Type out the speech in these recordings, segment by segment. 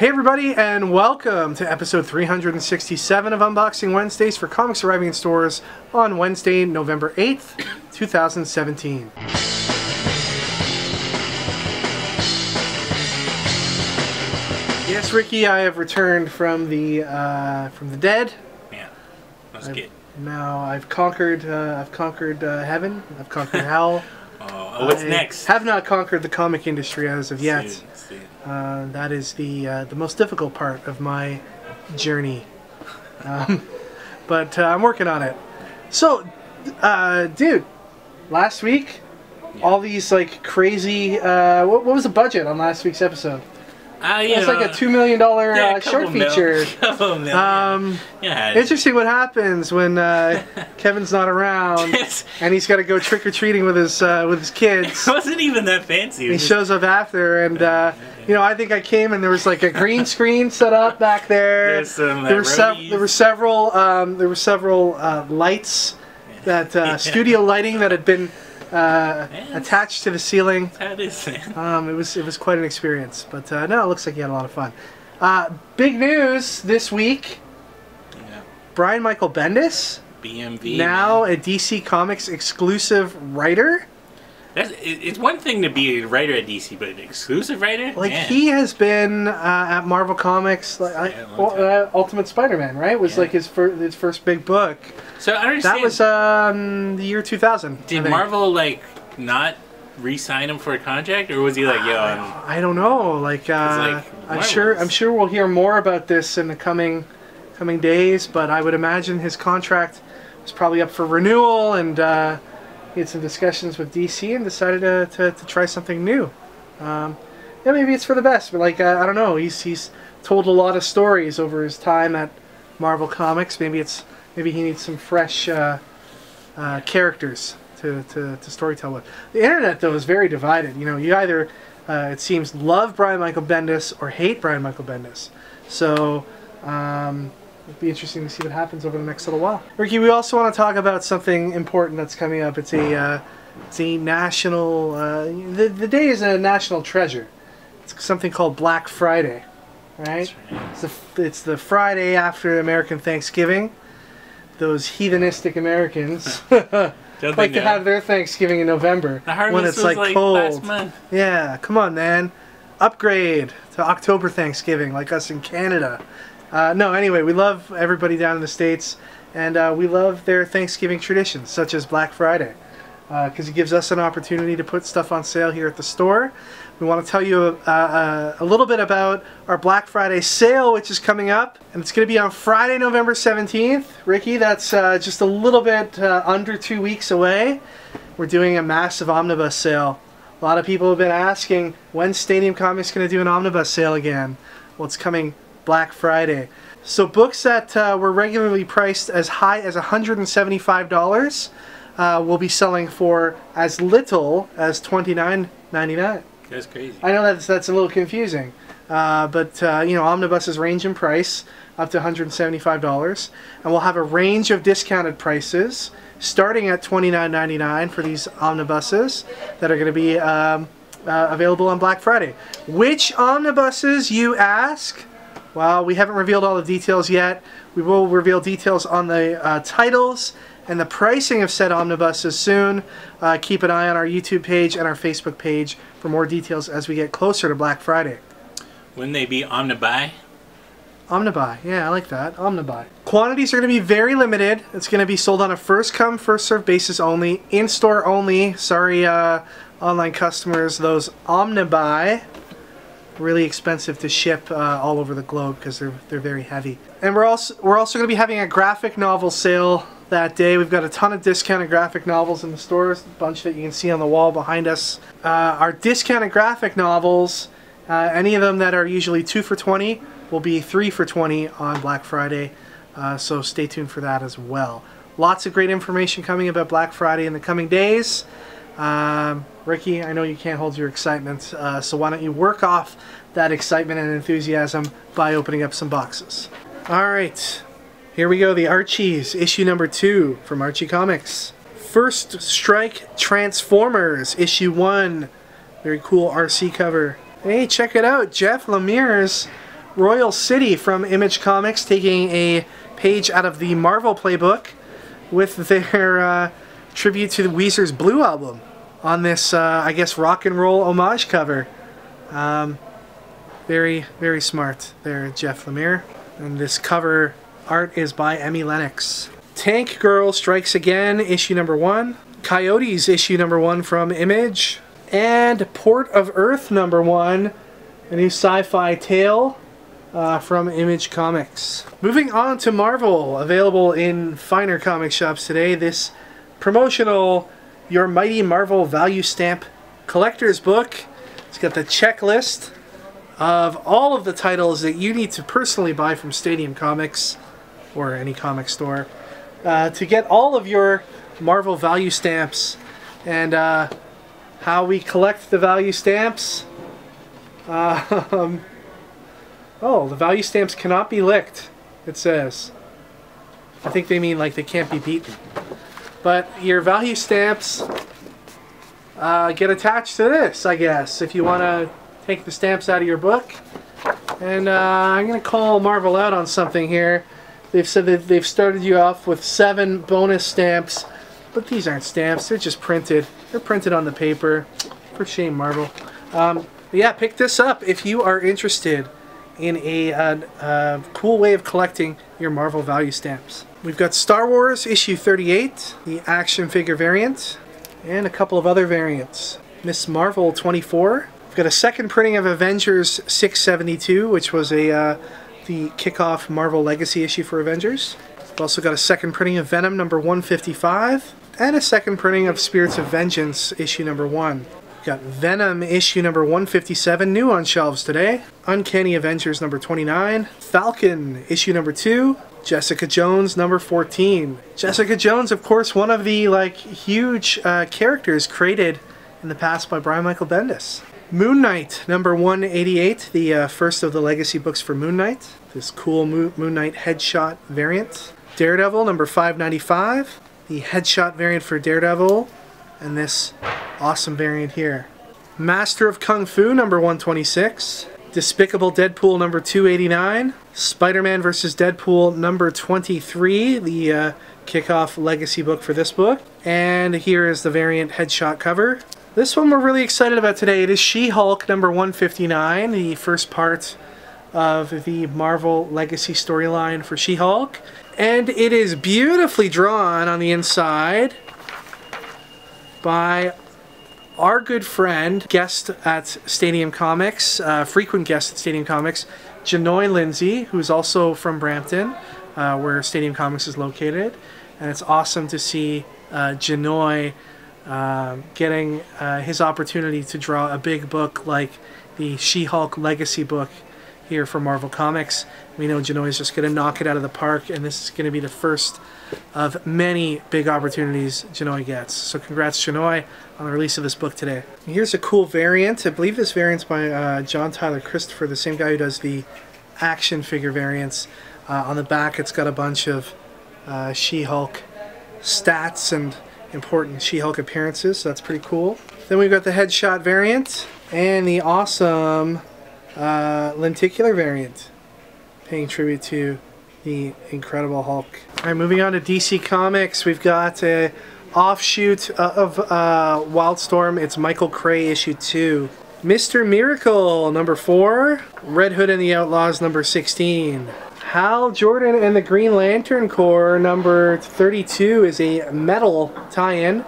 Hey everybody, and welcome to episode 367 of Unboxing Wednesdays for comics arriving in stores on Wednesday, November 8th, 2017. Yes, Ricky, I have returned from the dead. Yeah, that's good. Now I've conquered heaven. I've conquered hell. What's next? Have not conquered the comic industry as of yet. Soon. That is the most difficult part of my journey, but I'm working on it. So, dude, last week, all these like crazy. What was the budget on last week's episode? It's like a $2 million short feature. Interesting what happens when Kevin's not around and he's got to go trick or treating with his kids. It wasn't even that fancy. He shows up after, and you know, I think I came and there was like a green screen set up back there. There were several lights, that studio lighting that had been attached to the ceiling. That is, it was quite an experience, but no, it looks like you had a lot of fun. Big news this week. Yeah. Brian Michael Bendis, BMV, now a DC Comics exclusive writer. It's one thing to be a writer at DC, but an exclusive writer? Like, he has been at Marvel Comics, like Ultimate Spider-Man, right? Was like his first big book. So I understand. That was the year 2000. Did Marvel like not re-sign him for a contract, or was he like, yo? I don't know. Like, I'm sure we'll hear more about this in the coming days. But I would imagine his contract was probably up for renewal, and he had some discussions with DC and decided to try something new. Yeah, maybe it's for the best, but like I don't know. He's told a lot of stories over his time at Marvel Comics. Maybe he needs some fresh characters to storytell with. The internet though is very divided. You know, you either it seems love Brian Michael Bendis or hate Brian Michael Bendis. So it'll be interesting to see what happens over the next little while. Ricky, we also want to talk about something important that's coming up. It's a national. The day is a national treasure. It's something called Black Friday, right? It's the Friday after American Thanksgiving. Those heathenistic Americans like to have their Thanksgiving in November when it's like cold. Last month. Yeah, come on, man. Upgrade to October Thanksgiving like us in Canada. No, anyway, we love everybody down in the States, and we love their Thanksgiving traditions, such as Black Friday, because it gives us an opportunity to put stuff on sale here at the store. We want to tell you a little bit about our Black Friday sale, which is coming up, and it's going to be on Friday, November 17th. Ricky, that's just a little bit under 2 weeks away. We're doing a massive omnibus sale. A lot of people have been asking, when's Stadium Comics going to do an omnibus sale again? Well, it's coming Black Friday. So books that were regularly priced as high as $175 will be selling for as little as $29.99. That's crazy. I know that's a little confusing, but you know, omnibuses range in price up to $175, and we'll have a range of discounted prices starting at $29.99 for these omnibuses that are going to be available on Black Friday. Which omnibuses, you ask? Well, we haven't revealed all the details yet. We will reveal details on the titles and the pricing of said omnibuses soon. Keep an eye on our YouTube page and our Facebook page for more details as we get closer to Black Friday. Wouldn't they be omnibuy? Omnibuy, yeah, I like that. Omnibuy. Quantities are going to be very limited. It's going to be sold on a first-come, first-served basis only, in-store only. Sorry, online customers, those omnibuy. Really expensive to ship all over the globe because they're very heavy. And we're also going to be having a graphic novel sale that day. We've got a ton of discounted graphic novels in the stores, a bunch that you can see on the wall behind us. Our discounted graphic novels, any of them that are usually 2 for $20, will be 3 for $20 on Black Friday. So stay tuned for that as well. Lots of great information coming about Black Friday in the coming days. Ricky, I know you can't hold your excitement, so why don't you work off that excitement and enthusiasm by opening up some boxes. Alright, here we go, the Archies, issue number 2 from Archie Comics. First Strike Transformers, issue 1. Very cool RC cover. Hey, check it out, Jeff Lemire's Royal City from Image Comics, taking a page out of the Marvel playbook with their tribute to the Weezer's Blue album on this, I guess, rock and roll homage cover. Very, very smart there, Jeff Lemire. And this cover art is by Emmy Lennox. Tank Girl Strikes Again, issue number 1. Coyotes, issue number 1 from Image. And Port of Earth number 1, a new sci-fi tale from Image Comics. Moving on to Marvel, available in finer comic shops today. This promotional Your Mighty Marvel Value Stamp Collector's Book. It's got the checklist of all of the titles that you need to personally buy from Stadium Comics or any comic store to get all of your Marvel value stamps. And how we collect the value stamps. Oh, the value stamps cannot be licked, it says. I think they mean like they can't be beaten. But your value stamps get attached to this, I guess, if you want to take the stamps out of your book. And I'm going to call Marvel out on something here. They've said that they've started you off with 7 bonus stamps, but these aren't stamps, they're just printed. They're printed on the paper. For shame, Marvel. But yeah, pick this up if you are interested in a cool way of collecting your Marvel value stamps. We've got Star Wars issue 38, the action figure variant, and a couple of other variants. Miss Marvel 24. We've got a second printing of Avengers 672, which was the kickoff Marvel Legacy issue for Avengers. We've also got a second printing of Venom number 155, and a second printing of Spirits of Vengeance issue number 1. We've got Venom issue number 157, new on shelves today. Uncanny Avengers number 29. Falcon issue number 2. Jessica Jones number 14. Jessica Jones, of course, one of the huge characters created in the past by Brian Michael Bendis. Moon Knight number 188, the first of the legacy books for Moon Knight. This cool Moon Knight headshot variant. Daredevil number 595, the headshot variant for Daredevil, and this awesome variant here. Master of Kung Fu number 126. Despicable Deadpool number 289. Spider-Man vs. Deadpool number 23, the kickoff legacy book for this book. And here is the variant headshot cover. This one we're really excited about today. It is She-Hulk number 159, the first part of the Marvel Legacy storyline for She-Hulk. And it is beautifully drawn on the inside by our good friend, guest at Stadium Comics, frequent guest at Stadium Comics, Janoy Lindsay, who's also from Brampton, where Stadium Comics is located. And it's awesome to see Janoy getting his opportunity to draw a big book like the She-Hulk Legacy book here for Marvel Comics. We know Janoy is just going to knock it out of the park, and this is going to be the first of many big opportunities Janoy gets. So congrats, Janoy, on the release of this book today. Here's a cool variant. I believe this variant's by John Tyler Christopher, the same guy who does the action figure variants. On the back, it's got a bunch of She-Hulk stats and important She-Hulk appearances, so that's pretty cool. Then we've got the headshot variant and the awesome lenticular variant, paying tribute to the Incredible Hulk. Alright, moving on to DC Comics, we've got a offshoot of Wildstorm. It's Michael Cray issue 2. Mr. Miracle number 4. Red Hood and the Outlaws number 16. Hal Jordan and the Green Lantern Corps number 32 is a metal tie-in.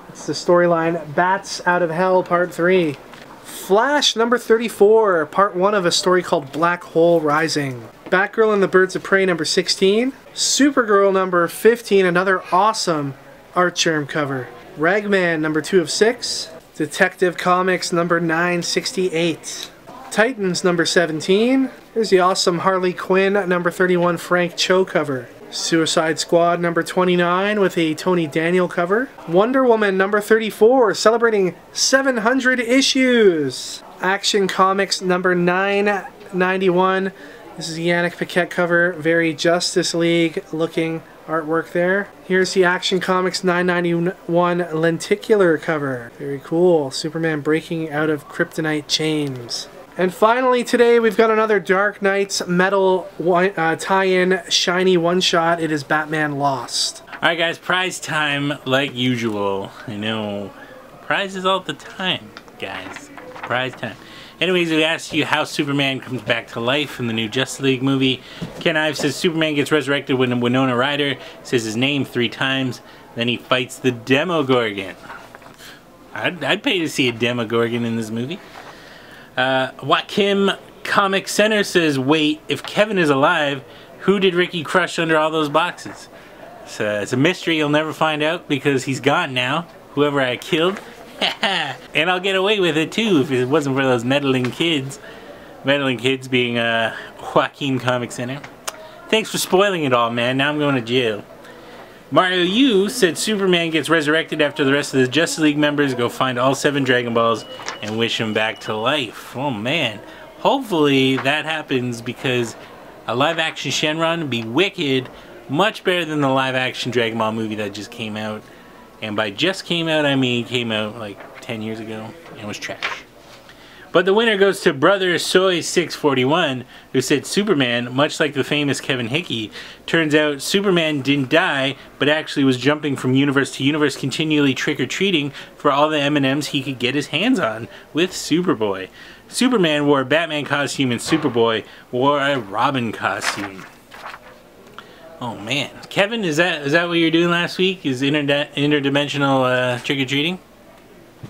It's the storyline Bats Out of Hell Part 3. Flash number 34, Part 1 of a story called Black Hole Rising. Batgirl and the Birds of Prey number 16. Supergirl number 15, another awesome art germ cover. Ragman number 2 of 6. Detective Comics number 968. Titans number 17. Here's the awesome Harley Quinn number 31 Frank Cho cover. Suicide Squad number 29 with a Tony Daniel cover. Wonder Woman number 34 celebrating 700 issues. Action Comics number 991. This is the Yannick Paquette cover. Very Justice League looking artwork there. Here's the Action Comics 991 lenticular cover. Very cool. Superman breaking out of kryptonite chains. And finally today we've got another Dark Knights Metal tie-in shiny one-shot. It is Batman Lost. Alright guys, prize time like usual. I know, prizes all the time, guys. Prize time. Anyways, we asked you how Superman comes back to life in the new Justice League movie. Ken Ives says Superman gets resurrected when Winona Ryder says his name 3 times. Then he fights the Demogorgon. I'd pay to see a Demogorgon in this movie. Joachim Comic Center says, wait, if Kevin is alive, who did Ricky crush under all those boxes? It's a mystery you'll never find out because he's gone now. Whoever I killed. And I'll get away with it too if it wasn't for those meddling kids. Meddling kids being Joaquin Comic Center. Thanks for spoiling it all, man. Now I'm going to jail. Mario U said Superman gets resurrected after the rest of the Justice League members go find all 7 Dragon Balls and wish him back to life. Oh man. Hopefully that happens because a live action Shenron would be wicked. Much better than the live action Dragon Ball movie that just came out. And by just came out, I mean came out like 10 years ago and was trash. But the winner goes to Brother Soy641, who said Superman, much like the famous Kevin Hickey, turns out Superman didn't die, but actually was jumping from universe to universe, continually trick-or-treating for all the M&Ms he could get his hands on with Superboy. Superman wore a Batman costume and Superboy wore a Robin costume. Oh man, Kevin, is that what you were doing last week? Is interdimensional trick-or-treating?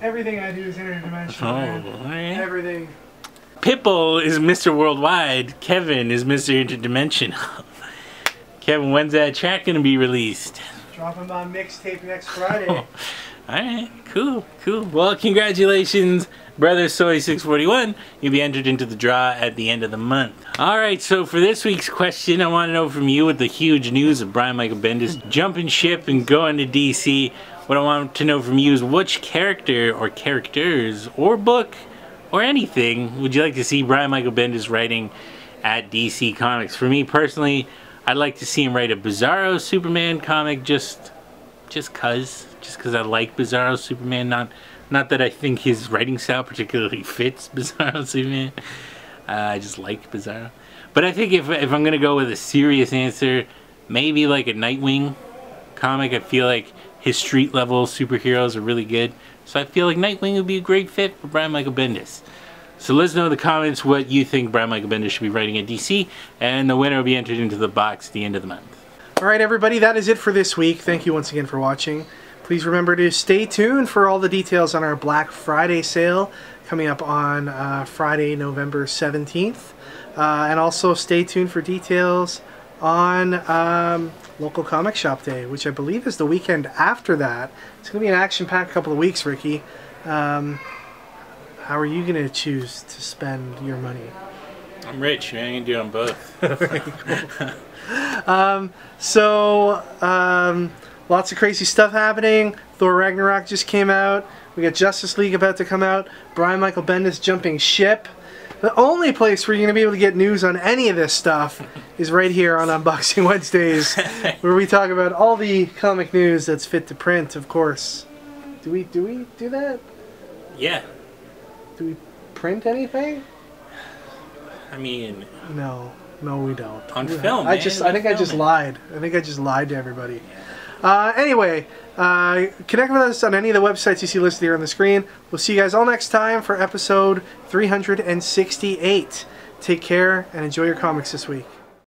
Everything I do is interdimensional, man. Right. Everything. Pitbull is Mr. Worldwide. Kevin is Mr. Interdimensional. Kevin, when's that track gonna be released? Dropping my mixtape next Friday. Alright, cool. Well, congratulations, Brother Soy641. You'll be entered into the draw at the end of the month. Alright, so for this week's question, I want to know from you with the huge news of Brian Michael Bendis jumping ship and going to DC. What I want to know from you is which character or characters or book or anything would you like to see Brian Michael Bendis writing at DC Comics? For me personally, I'd like to see him write a Bizarro Superman comic just cause I like Bizarro Superman. Not that I think his writing style particularly fits Bizarro Superman. I just like Bizarro. But I think if I'm gonna go with a serious answer, maybe like a Nightwing comic. I feel like his street level superheroes are really good. So I feel like Nightwing would be a great fit for Brian Michael Bendis. So let us know in the comments what you think Brian Michael Bendis should be writing at DC, and the winner will be entered into the box at the end of the month. Alright everybody, that is it for this week. Thank you once again for watching. Please remember to stay tuned for all the details on our Black Friday sale coming up on Friday, November 17th. And also stay tuned for details on local comic shop day, which I believe is the weekend after that. It's going to be an action-packed couple of weeks, Ricky. How are you going to choose to spend your money? I'm rich, man. I can do them both. Lots of crazy stuff happening. Thor Ragnarok just came out. We got Justice League about to come out. Brian Michael Bendis jumping ship. The only place where you're going to be able to get news on any of this stuff is right here on Unboxing Wednesdays, where we talk about all the comic news that's fit to print, of course. Do we do that? Yeah. Do we print anything? I mean... No, we don't. On film, I think I just lied. I think I just lied to everybody. Anyway, connect with us on any of the websites you see listed here on the screen. We'll see you guys all next time for episode 368. Take care and enjoy your comics this week.